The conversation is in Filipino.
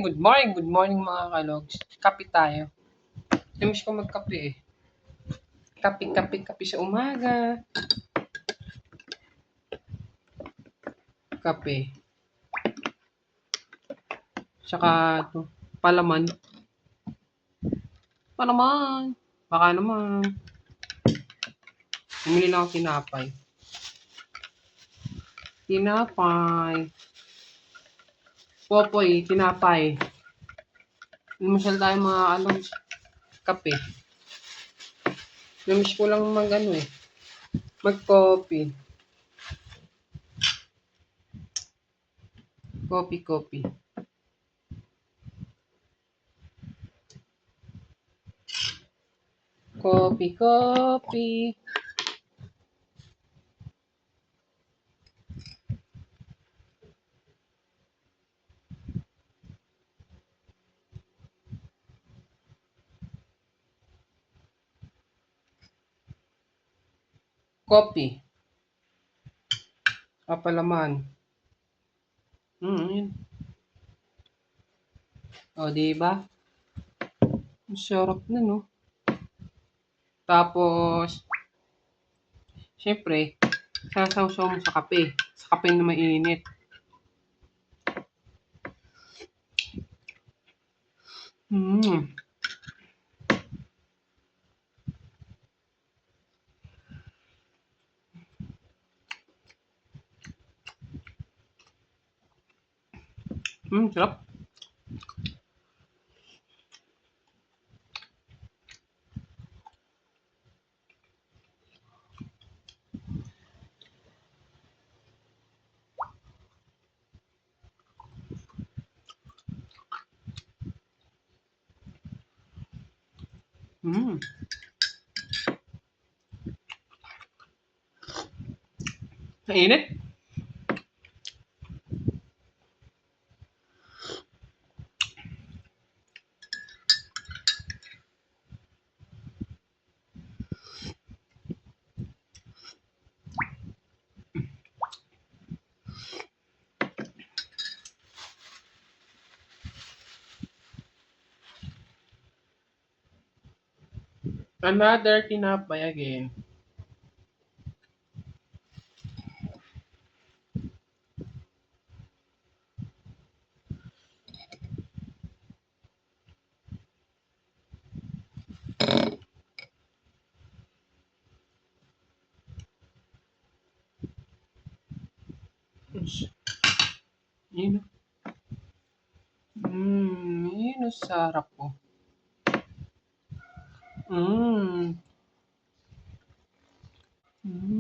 good morning mga kalogs. Kape tayo. Namiss ko magkape eh. Kape sa umaga. Kape. Tsaka to, palaman. Palaman. Baka naman. Bumili lang ako tinapay. Popoy, tinapay. Lumusal tayo mga kalogs. Kape. Namiss ko lang mag-coffee. Coffee. Coffee. Coffee. Palaman. Yun. O, diba? Ang sarap na, no? Tapos, syempre, sasawsaw mo sa kape. Sa kape na mainit. Sarap. Mainit. Another tinapay again. Yun. Yun ang sarap po.